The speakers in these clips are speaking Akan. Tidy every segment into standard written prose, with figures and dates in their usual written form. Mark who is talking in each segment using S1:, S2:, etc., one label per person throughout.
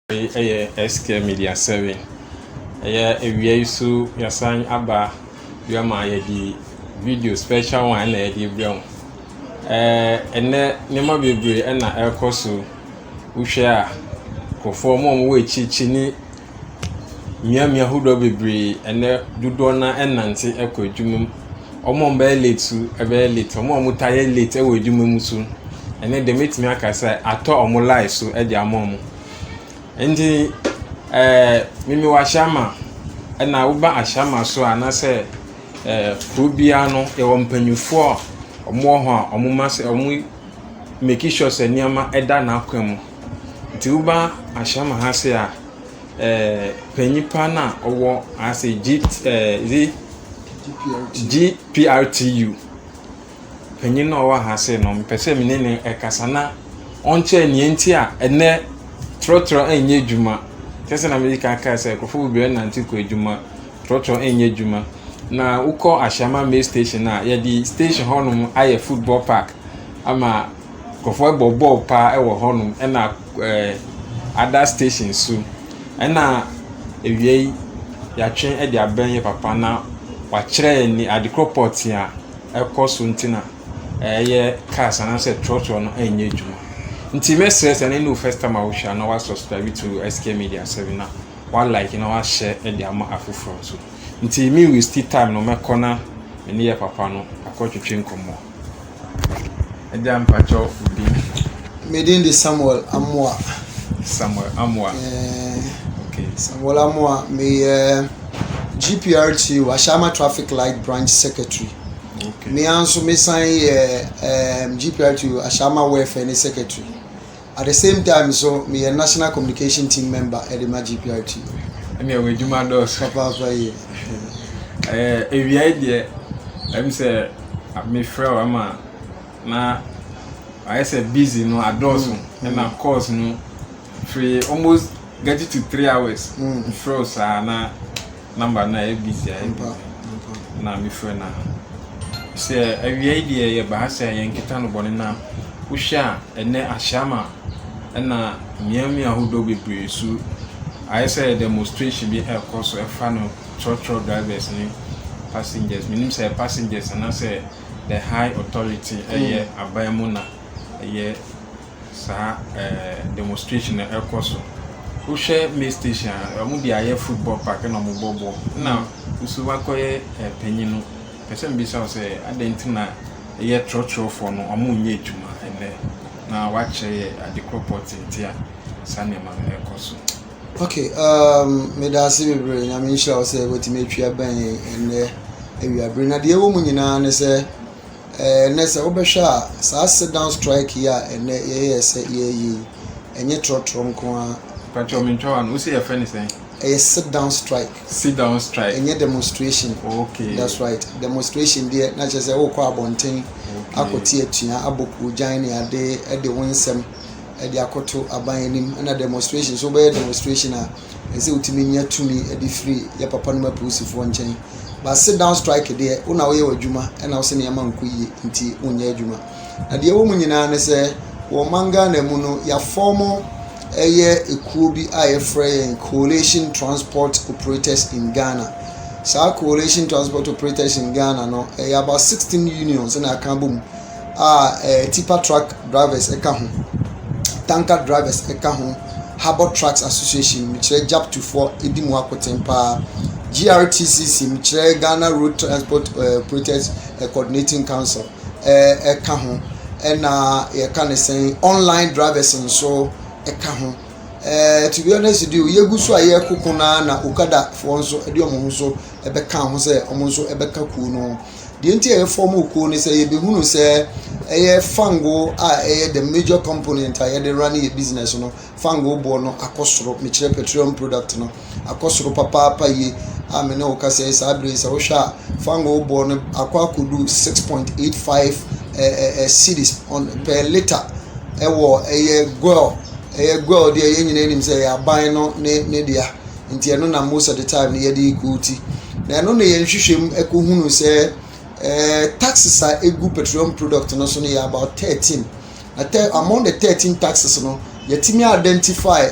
S1: SK Media 7. We so yasan aba yama yedi video special one na yedi brown. Ene nema bebre na ekoso uhwe a kofo mo echichi ni miamia hudo bebre ene dudo na enante ekọ adwumam. Omo mba late ebe late omo mutaye late ewo adwumam so. Ene de metimi akasa ato omo live so e di amom. Ndi mimi wa shama na uba ashama so anase kubia no e wo mpanyufo omo ho a omo mase omo make sure se niama eda na akwam nti uba ashama ha se a panyipa na owo ase GPRTU panyin na owo ha se no mpese menene ekasana onche nienti a ene trotro enye djuma kese na America aka se kofo bi na ntiko djuma trotro enye djuma na uko ashama main station na ya di station honum aye football park ama kofo ball pa ewo honum na other stations so na ewie ya twen e di aban papa na wa kire ni adikroport a ekoso ntina ye cars na se trotro no enye djuma nti message and no first time I will share now subscribe to SK Media 7 na one like na wa share e dey ama afufro so nti me we still time no me corner eni ye papa no akotwetwe nkomo e dey ampacho bi
S2: medin de Samuel Amwa
S1: okay
S2: Samuel Amwa me GPRT Ashama Traffic Light Branch Secretary.
S1: Okay.
S2: Me also me sign GPRT Ashama Welfare Secretary. At the same time, so me a national communication team member at the GPRT.
S1: And you do my doors.
S2: Papa,
S1: if you idea, I'm say me friend, ama na I said busy no adosu and of course no free almost get it to 3 hours. Froze na number na busy na me friend na. Say every idea ye bahasa yankita no bone na uhia ene ashama na miami ahodo bebre su I say demonstration be e course e fa no truck drivers ni passengers meaning say passengers and say the high authority eye abayamu na eye sa demonstration e course uhia main station amu di aye football park na mo bobo na usu wakoye penyin no person be say adentina ye trotro for no amunye djuma ene na wache adikroport ntia sanema ekoso.
S2: Okay, me da se bebre na me nsha o say wetime twia ban ene awia bre na de wo mu nyina ne se ne se obehwa sa sit down strike ya ene ye se ye enye trotro nko a
S1: patcho mincho an usi ye fani say
S2: a sit down strike.
S1: Any
S2: demonstration.
S1: Okay.
S2: That's right. Demonstration there. Not just a whole abonting. Akoti etia aboku jani ade winsem ade akoto abanim na demonstration. So be demonstration a ese utimi nya tumi ade free ya papa no mapusifo nchen. But sit down strike there. Una wo ye wadwuma na wo se ne yama nkoyi nti unya adwuma. Na de wo munyina ne se wo manga na mu no ya formal ekuobi free Coalition Transport Operators in Ghana. So Coalition Transport Operators in Ghana no about 16 unions in Akambum tipper truck drivers tanker drivers Harbour Trucks Association which JAP to 4 edimu akotempa GRTCC which Ghana Road Transport Operators Coordinating Council and you can say online drivers and so to be honest with you yegusu aye kokona na okada fo nso ede omo nso ebeka ho se omo nso ebeka ku no de nti aye form oku ni se ye behunu se aye fango aye the major component aye the running a business no fango bo no akosoro me kire petroleum product no akosoro papa ye amene o ka se sa bre se wo hwa fango bo no akwakodu 6.85 cedis on per liter ewo aye gold girl there yen nyina nim say aban no ne dia nti eno na most of the time ne yedi ikuti na eno ne yen hwehwem ekohunu say taxes are egu petroleum product no so ne about 13 among the 13 taxes no yetimi identify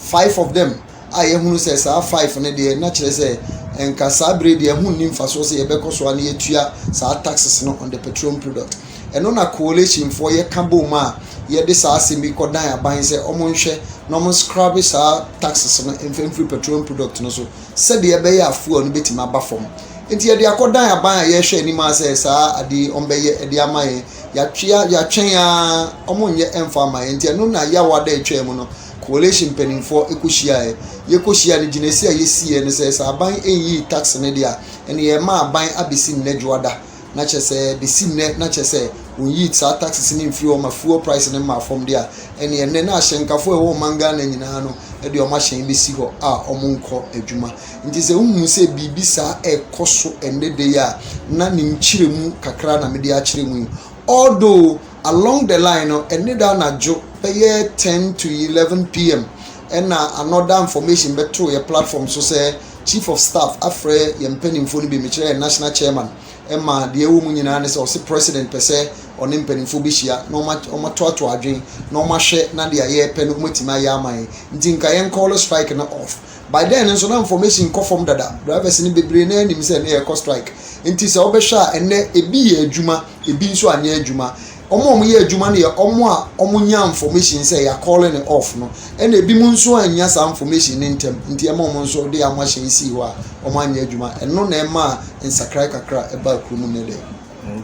S2: 5 of them a yɛhunu sɛ saa 5 ne deɛ na kyerɛ sɛ nka saa bere deɛ ho nni mfasoɔ sɛ yɛbɛkɔ so a ne yɛtua saa taxes no on the petroleum product ɛno na coalition foɔ yɛka bom a yɛde saa asɛm bi kɔdan aban sɛ ɔmo nhwɛ na ɔmo scrap saa taxes no mfimfiri petroleum product no so sɛdeɛ ɛbɛyɛ afuo no bɛtumi aba fam nti yɛde akɔdan aban a yɛhwɛ anim a sɛ saa ade ɔmbɛyɛ ɛde ama yɛn yɛatwɛn a ɔmo nyɛ ɛmfa ama yɛn nti ɛno na yɛawa da atwa mu no coalition mpanimfoɔ ɛkɔhyia yɛkɔhyia no gyinasi a yɛsiɛ no sɛ aban ɛnyi tax no deɛ a ɛne yɛma aban abɛsi nnɛ dwoada na kyerɛ sɛ bɛsi nnɛ na kyerɛ sɛ wɔnyi saa taxes no mfiri ɔma fuel price no ma fam deɛ a ɛne ɛnnɛ na ahyɛnkafoɔ ɛwɔ ɔman Ghana nyinaa no ɛde ɔma hyɛn bɛsi hɔ a ɔmo nkɔ adwuma nti sɛ wohu sɛ biribi saa ɛkɔ so ɛnnɛ de a na ne nkyerɛ mu kakra na mede akyerɛ mu yi although along the line no ɛne da anadwo bɛyɛ 10 to 11 p.m. ɛna another information bɛto yɛ platform so sɛ chief of staff afrɛ yɛn mpanimfoɔ no bi mekyerɛ yɛ national chairman ɛma deɛ ɛwɔ mu nyinaa ne sɛ ɔse president pɛ sɛ ɔne mpanimfoɔ bɛhyia na ɔmatoato adwen na ɔmahwɛ na deɛ yɛpɛ no ɔmatumi ayɛ ama yɛn nti nka yɛn call strike no off by then nso na information kɔ fam dada drivers no bebree na anim sɛ ne yɛkɔ strike nti sɛ wobɛhwɛ a ɛnnɛ ebi yɛ adwuma ebi nso anyɛ adwuma ɔmo yɛ adwuma no yɛ ɔmo a ɔmo nya information sɛ yɛ calling it off no ɛna ebi mu nso anya saa information ne ntɛm nti ɛma ɔmo nso de ama hyɛn si hɔ a ɔmo anya adwuma ɛno na ɛma nsakra kakra ɛba kurom ne dɛ.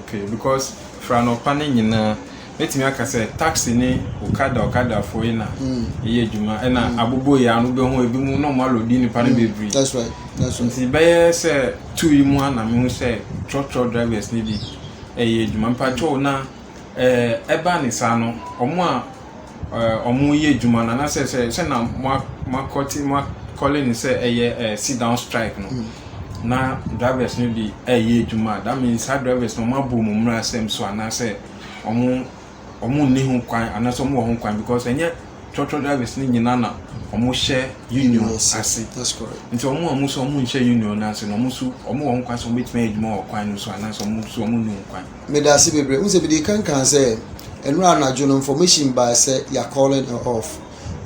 S1: Okay, because fra no pa ne nyinaa metimi aka sɛ taxi ne okada fo yi na ɛyɛ adwuma ɛna abobo yɛ ano bɛ ho ebi mu na ɔmo alodi nipa ne bebree.
S2: That's right.
S1: Nti bɛyɛ sɛ two yi mu ana me ho sɛ truck drivers ne bi ɛyɛ adwuma mpatwɔ na ɛba ne saa no ɔmo a ɔmo yɛ adwuma na sɛ na makɔle ne sɛ ɛyɛ sit down strike no na drivers no bi ɛyɛ adwuma that means saa drivers no ɔmo abɔ mu mmra asɛm so anaasɛ ɔmo nni ho kwan anaasɛ ɔmo wɔ ho kwan because ɛnyɛ truck drivers no nyinaa na ɔmo hyɛ union ase.
S2: That's correct.
S1: Nti ɔmo so ɔmo nhyɛ union ase na ɔmo so ɔmo wɔ ho kwan so ɔmo betumi adwuma wɔ kwan no so anaasɛ ɔmo nni ho kwan.
S2: Medase bebree unse bi di kankan sɛ enura anadwo no information by say you are calling it off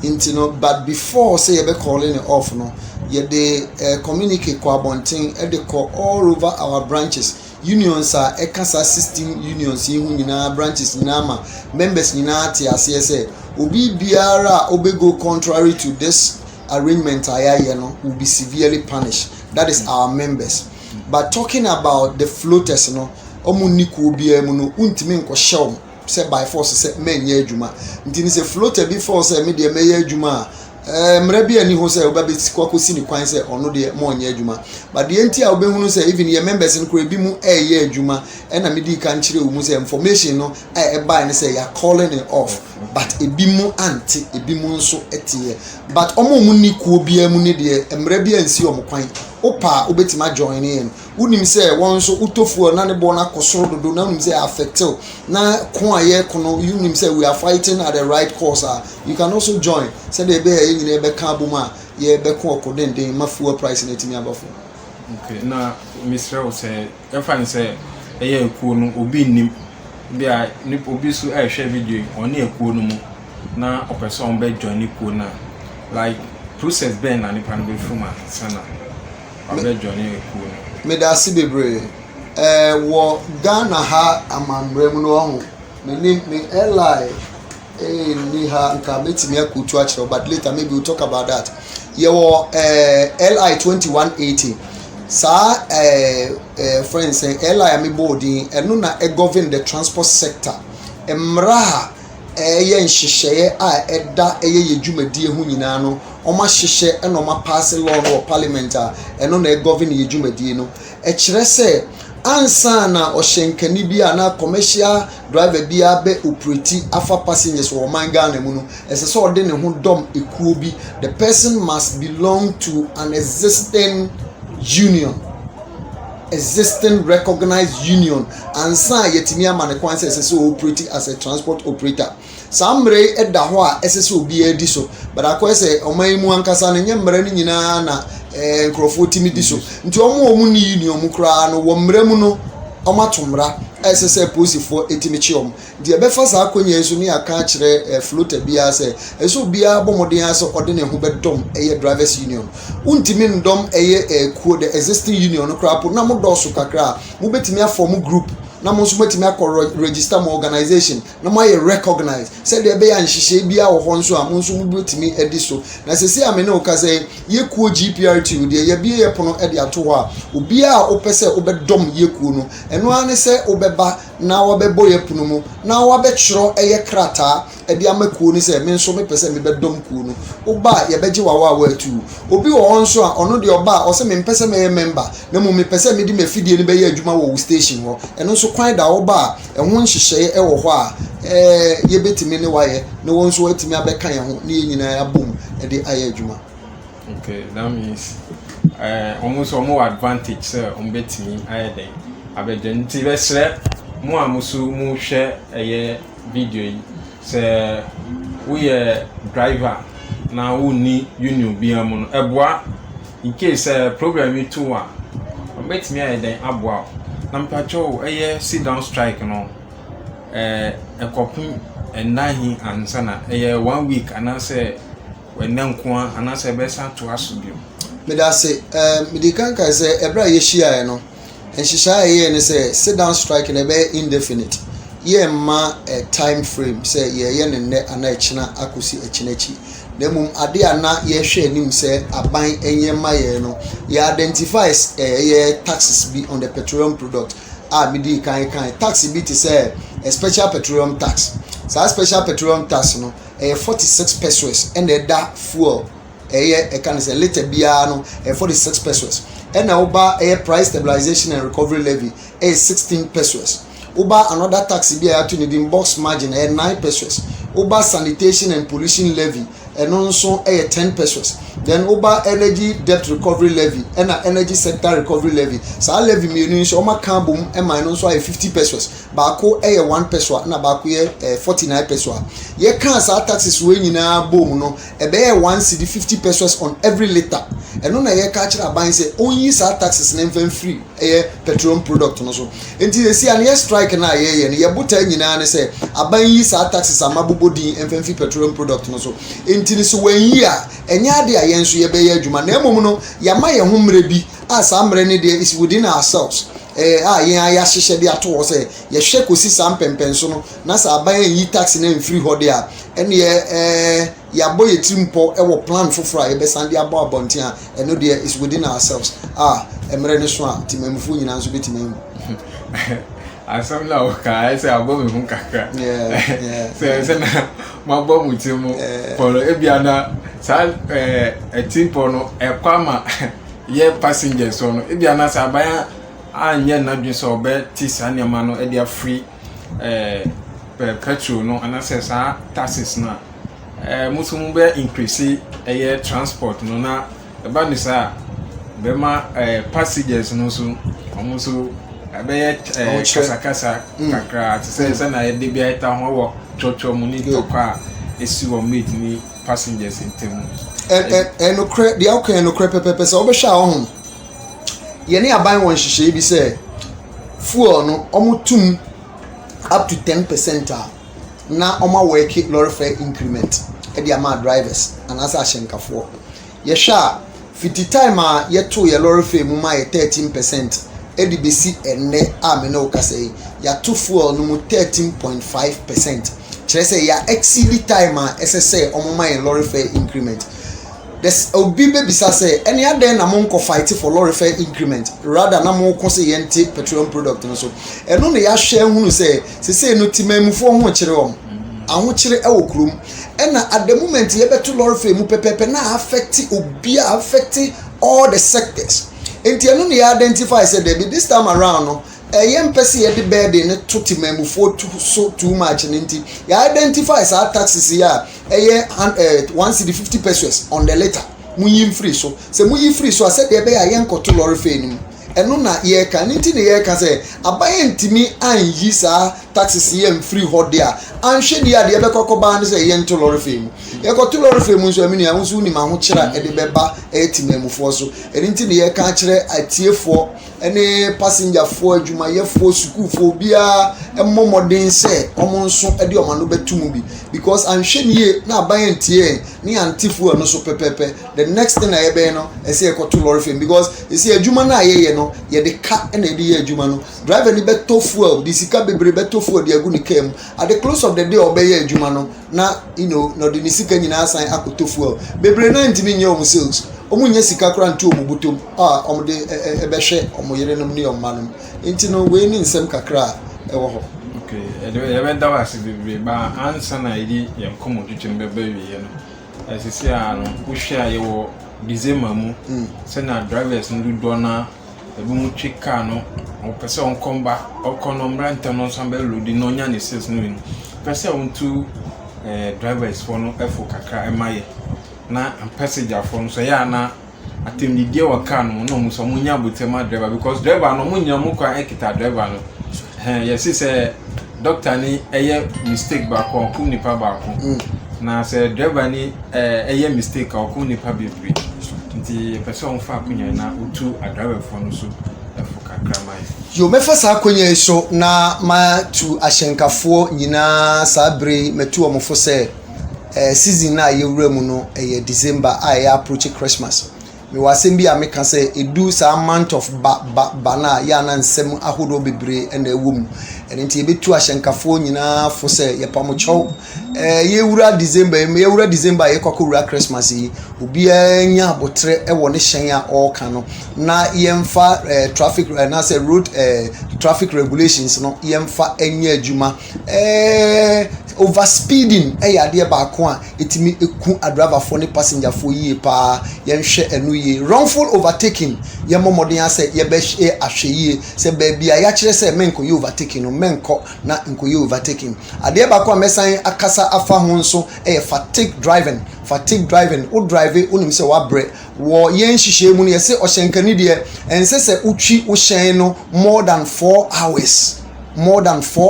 S2: nti no but before say you be calling it off no you dey communicate kɔ abɔnten e dey call all over our branches unions are ekasa 16 unions yi hu nyinaa branches nyinaa ma members nyinaa te aseɛ sɛ obi biara obego contrary to this arrangement ayɛ no will be severely punished. That is our members. But talking about the floaters no omu niku obiara mu no untimi nkɔhyɛw sɛ by force sɛ menye adwuma nti ne sɛ floater bi force sɛ me de meyɛ adwuma mra bi ani ho sɛ oba be kwakosi ni kwan sɛ ɔno de mo onyɛ adwuma but the enti a obehunu sɛ even your members no kora bi mu ɛyɛ adwuma ɛna me di kan kyerɛ wo mu sɛ information no ɛba ne sɛ you are calling it off but ebi mu anti ebi mu nso ɛteɛ but ɔmo mu niku obiara mu ne de mra bi ansi ɔmo kwan opa obetima join in unim sɛ wɔn nso utofuo na ne bɔ na kɔsoro dodo na unim sɛ affected na ko ayɛ kono unim sɛ we are fighting at the right cause you can also join sɛ de be yɛ nyina be ka bom a yɛ be ko ɔkɔdenden ma fuel price na timi abafo.
S1: Okay, na Mr. sɛ ɛfa ne sɛ ɛyɛ ekuo no obi nnim bia ni obi so ɛhwɛ video ɔne ekuo no mu na ɔpɛ sɛ ɔn bɛ join ekuo na like process bɛn na nipa no bɛ fuma sana ɔbɛ join ekuo no.
S2: Medase bebree wɔ Ghana ha amambrɛ mu no ho me Eli ni ha nka betimi akutu akyerɛ but later maybe we'll talk about that. Yɛwɔ LI 2180 saa friends say Eli ami boarding ɛno na govern the transport sector emra ɛyɛ nhyehyɛeɛ a ɛda ɛyɛ yɛdwumadie ho nyinaa no ɔma hyehyɛ ɛna ɔma pass law no parliament a ɛno na govern yɛdwumadie no ɛkyerɛ sɛ ansa na ɔhyɛnkani bi a na commercial driver bi abe operate afa passengers wɔ man Ghana mu no ɛsɛ sɛ ɔde ne ho dɔm ekuo bi the person must belong to an existing union existing recognized union ansa yetimi ama ne kwan sɛ ɛsɛ sɛ operate as a transport operator samre ɛda hɔ a ɛsɛ sɛ obi adi so but akɔɛ sɛ ɔman mu ankasa ne nyemmere ne nyinaa na nkrofo timi di so nti ɔmo ni union mu kra no wɔ mmere mu no omatomra esese posifo etimichi de befa sa akonya enso ne aka kire floater bia se eso bia bomoden aso ode ne ho bedom eye drivers union untimi ndom eye kuo the existing union no krapo na mo doso kakra mo betimi afom group na mo nso betimi akọ register mo organization na mo ye recognize say de be ya nhihye bia wo ho nso a mo nso mo betimi edi so na sesi amene o ka say ye kuo GPRT de ye bia ye pono ede ato ho a obi a opese obedom ye kuo no eno ane say obeba na wabebo ye pono mu na wabechro eye krata ede amakuo ni say me nso me pese me bedom kuo no oba ye beje wawa atu obi wo nso a ono de oba o say me pese me member na mo me pese me di me fidie ni be ye adwuma wo station ho eno nso kwan da oba ehun hyehyeye wo ho a ye betimi ne waye na won nso atimi abeka ye ho ne ye nyina abom ede aye adwuma.
S1: Okay, that means almost more advantage sir betimi aye den abedwen ti be sre mo amusu mu hwe eye video yi sɛ woyɛ driver na wonni union bia mu no ɛboa in case problem yi to a ɔbɛtumi ayɛ den aboa na mpatwɔ ɛyɛ sit down strike no ɛkɔpem ɛnahi ansa na ɛyɛ 1 week anaasɛ wɛnɛ nko anaasɛ ɛbɛsa to aso bio
S2: medase medikan ka sɛ ɛbra yɛhyia no nhyehyɛ ayɛ ne sɛ sit down strike na ɛbɛyɛ indefinite ye ma a time frame say ye ne nne ana echina akosi echinachi na mum ade ana ye hwe anim say aban enye ma ye no ye identifies ye taxes be on the petroleum product midi kan tax be to say a special petroleum tax so special petroleum tax no 46 pesos and that fuel can say liter bia no 46 pesos and na oba price stabilization and recovery levy 16 pesos. Uba another tax be to the box margin 9 pesos. Uba sanitation and pollution levy and also 10 pesos. Then Uba energy debt recovery levy and energy sector recovery levy. So I levy me so ma can boom and minus 50 pesos. Bako 1 peso na bako 49 pesos. Ye can sa taxes when you na boom no ebe 1 cedi 50 pesos on every liter. And no na ye catch aban say only sa taxes na free petroleum product no so. Enti they see an ye strike na ye ye buta nyina ne say aban yi sa taxes amabobodi free petroleum product no so. Enti so wen yi a enya ade a ye nso ye be ye adwuma na emom no ya ma ye ho mre bi as amre ne de is within ourselves. Yen aya hyehye de ato wo say ye hwe kosi sam pempenso no na sa aban yi tax na free ho de a ene ye ya boy trimpo e wo plan foforo ye be sande aba abonten a eno de is within ourselves emre ne so a timamfo nyina nso betimam
S1: asam la o ka say abo me hu kakra say na ma bo mutimu for ebiana sa timpo no e kwama ye passengers no ebiana sa aban anye na dwe so be ti sanema no e dia free petrol no anase sa taxes na musum be increase transport no na eba ni sa be ma passengers no so omuso be kasa kakra ti say na ye de bia eta ho wo chocho mu ni to kwa esi wo meet ni passengers ntemu
S2: no cre the okay no cre pepe so be sha ho ye ne aban won hihye bi say fuel no omutum up to 10% na oma work lorry fare increment e dia ma drivers and as ashenkafo ye sha 50 time ye to ye lorry fare mu ma ye 13% e di besi enne me na okasai ya to fuel no mu 13.5% kire say ya exceed time SSA omo ma ye lorry fare increment. This obi be bisa say any other na monko fight for lorry fare increment rather na monko say yente petroleum product no so eno na ya hwe hunu say no timamufo ho kire won aho kire e wo krum ena at the moment ye beto lorry fare mu pepepe na affect obi affect all the sectors enti eno na ya identify say there be this time around no yempesi ye de bed ne to timamufo too much nti ya identify sa taxes ya 150 pesos on the letter muyi free so say muyi free so say dey be ya yen koto lorry fare nim ɛno na yɛka ne nti ne yɛka sɛ abayɛ ntimi anyi saa taxes yɛ mfiri hɔ de a anhwɛ deɛ adeɛ bɛkɔkɔbaa ne sɛ yɛnto lɔre fɛ mu yɛkɔto lɔre fɛ mu nso amini a nso nim ahokyerɛ ɛde bɛba ɛtimamufoɔ so ɛno nti ne yɛka akyerɛ atiefoɔ ɛne passengerfoɔ adwumayɛfoɔ sukuufoɔ biara ɛmmɔ mmɔden sɛ ɔmo nso ɛde ɔmo ano bɛto mu bi because anhwɛ ne yie na abayɛ ntie ne antifoɔ no so pɛpɛpɛ the next thing a yɛbɛyɛ no ɛsɛ yɛkɔto lɔre fɛ mu because ɛsɛ adwuma no a yɛyɛ no yɛde ka ɛna yɛde yɛ adwuma no driver ni bɛtɔ fuel de sika bebree bɛtɔ fuel de agu ne kaa mu at the close of the day ɔbɛyɛ adwuma no na na ɔde ne sika nyinaa san akɔtɔ fuel bebree na ntumi nyɛ ɔmo sales ɔmo nyɛ sika kora nto ɔmo butom a ɔmo de ɛbɛhwɛ ɔmo yerenom ne ɔmo manom nti no wei ne nsɛm kakra ɛwɔ hɔ.
S1: okay yɛbɛda wɔ ase bebree ba ansa na yɛde yɛn kɔmɔ twitwam bɛba wie no ɛsisi a no wohwɛ a yɛwɔ December mu sɛna drivers no dodoɔ na ebi mu twi car no ɔpɛ sɛ ɔnkɔmba ɔkɔ no mmerantɛ no nso abɛlodi na ɔnya ne sales no win pɛ sɛ ɔntu drivers fo no ɛfo kakra ɛma yɛ na passenger fo no so yɛ ana atemdidie wɔ car no na ɔmo so ɔmo nya abotema driver because driver no ɔmo nyina ɔmo kɔ ekita driver no yɛsi sɛ doctor ni ɛyɛ mistake baako ɔkum nipa baako na sɛ driver ni ɛyɛ mistake a ɔkum nipa bebree nti pɛsɛ ɔmfa akonya na otu adriverfoɔ no so ɛfo kakra mai
S2: yo mɛfa saa akonya yi so na ma tu ahyɛnkafoɔ nyinaa saa bere mɛtu ɔmofo sɛ season na yɛwura mu no ɛyɛ December a yɛ approach Christmas me wasɛm bi a meka sɛ edu saa month of ba na ya na nsɛm ahodoɔ bebree ɛna ɛwɔ mu ɛno nti yɛbɛtu ahyɛnkafoɔ nyinaa fo sɛ yɛpamokyɛw yɛwura December yɛkɔkɔwura Christmas yi obiara nya abotre ɛwɔ ne hyɛn a ɔɔka no na yɛmfa traffic na sɛ road traffic regulations no yɛmfa ɛnyɛ adwuma overspeeding ɛyɛ adeɛ baako a etimi eku adriverfoɔ ne passengerfoɔ yie paa yɛnhwɛ ɛno yie wrongful overtaking yɛmmɔ mmɔden asɛ yɛbɛhwɛ ahwɛ yie sɛ baabi a yɛakyerɛ sɛ menkɔyɛ overtaking no menkɔ na nkɔyɛ overtaking adeɛ baako a mɛsan akasa afa ho nso ɛyɛ fatigue driving wo drive wonim sɛ wabrɛ wɔ yɛn hyehyɛ mu no yɛsɛ ɔhyɛnkani deɛ ɛnsɛ sɛ wotwi wo hyɛn no more than 4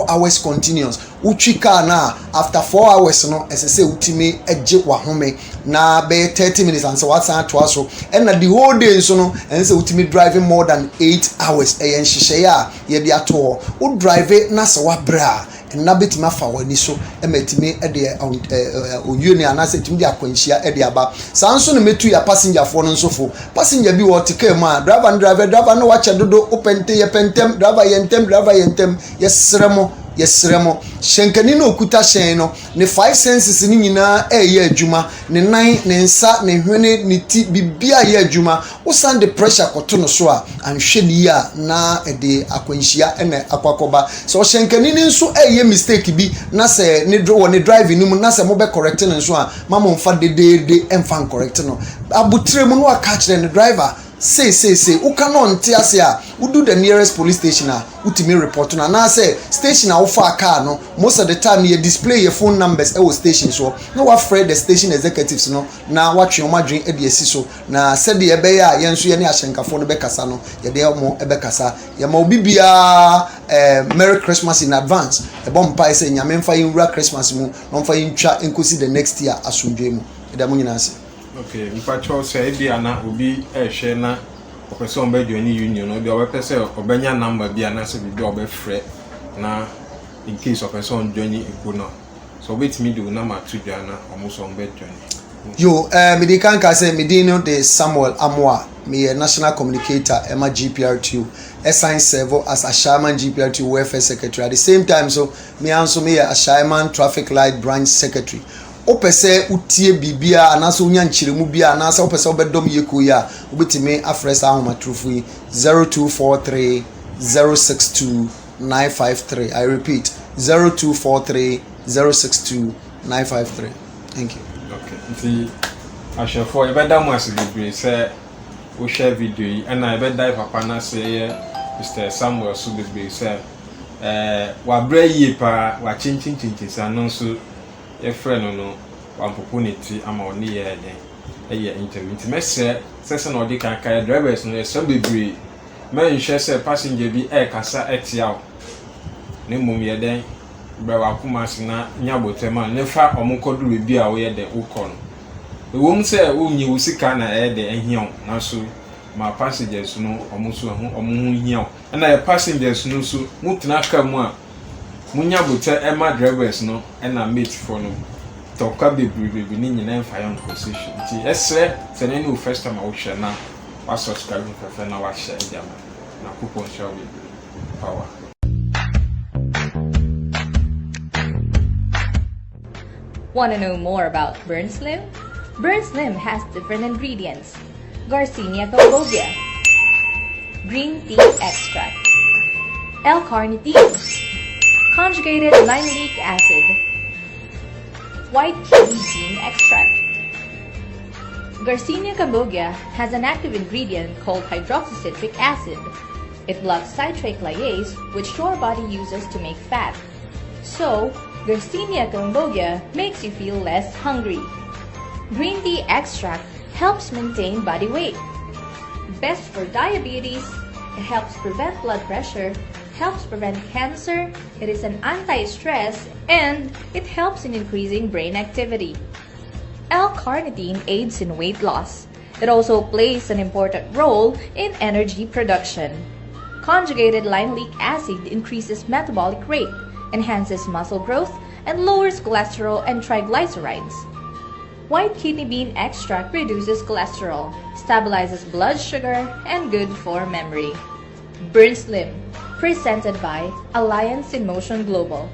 S2: hours continuous wotwi car na after 4 hours no ɛsɛ sɛ wotimi agye wahome na bɛyɛ 30 minutes ansa watsan atoa so ɛna the whole day nso no ɛnsɛ sɛ wotimi driving more than 8 hours ɛyɛ nhyehyɛ a yɛde ato wo drive na sɛ wabrɛ a na betimi afa wani so emetimi de oyuni anase timi de akwanhia de aba saa nso na metu ya passenger fo no nso fo passenger bi wo tika mu a driver no wache dodo opente ye pentem driver yentem yesremo shenkani no okuta shen no ne 5 senses ni nyina eye adwuma ne nan ne nsa ne hwene ne ti bibia ye adwuma wo sand the pressure koto no so a anhwe ni ya na de akwanhia ene akwakoba so shenkani ni nso eye mistake bi na se ne driving ni mu na se mo be correct no nso a mama mfa de emfa correct no abutre mu no aka kire ne driver say uka no nte ase a udu the nearest police station a utimi report na na say station a wo fa car no most of the time you display your phone numbers e wo station so na wa free the station executives no na wa twe omadwen e de asi so na said de ebe ya yenso ye ne ahyenkafo no be kasa no ye de mo ebe kasa ye ma obi bia merry Christmas in advance e bom pa say nyame mfa yinwura Christmas mu no mfa yintwa enkosi the next year asundwe mu e da mo nyina ase.
S1: Okay, mpacho say bia na obi ehwe na opese on be join union obi obepese obenya number bia na se bi obe frɛ na in case opese on join iko no so wait me do na ma to join na omuso on be join
S2: yo me di kan ka say me di no de Samuel Amoa me a national communicator Emma GPR2 assign servo as a Shaman GPR2 welfare secretary at the same time so me also me a Shaman traffic light branch secretary opese utie bibia anaso unya nchiremu bia anasa opese obedom yeko ya obetime afresa ahoma trufu 0243 062 953 I repeat 0243 062 953 thank you.
S1: Okay nti ashefo ebeda mu asibibre say o share video yi na ebeda papa na say Mr. Samuel so bibre say wa bra yi pa wa chinchin sa no so your friend no opportunity ama oni ye den eye interview nti mese sese na odi kan kan drivers no some bebre menhwɛ sɛ passenger bi ɛrekasa ɛtia wo ne mmom yɛ dɛn brɛ wakoma ase na nya botem a ne fa ɔmo kɔduru bi a woyɛ dɛ wokɔ no ewom sɛ wonyi wo sika na ɛyɛ dɛ ahia wo na so ma passengers no ɔmo so ɔmo ho hia wo ɛna yɛ passengers no so mutena ka mu a munya botem ɛma drivers no ɛna mate for no tɔka bebrebe ne nyina mfa yɛ nkɔsɛhwɛ nti ɛsrɛ sɛ ne no first time a wohwɛ na wa subscribe fɛfɛ na wa share diama na coupon share we power.
S3: Want to know more about Burn Slim? Burn Slim has different ingredients: Garcinia cambogia, green tea extract, L-carnitine, conjugated linoleic acid, white kidney bean extract. Garcinia cambogia has an active ingredient called hydroxycitric acid. It blocks citric lyase, which your body uses to make fat. So, Garcinia cambogia makes you feel less hungry. Green tea extract helps maintain body weight. Best for diabetes, it helps prevent blood pressure, helps prevent cancer, it is an anti-stress, and it helps in increasing brain activity. L-carnitine aids in weight loss. It also plays an important role in energy production. Conjugated linoleic acid increases metabolic rate, enhances muscle growth, and lowers cholesterol and triglycerides. White kidney bean extract reduces cholesterol, stabilizes blood sugar, and good for memory. Burn Slim, presented by Alliance in Motion Global.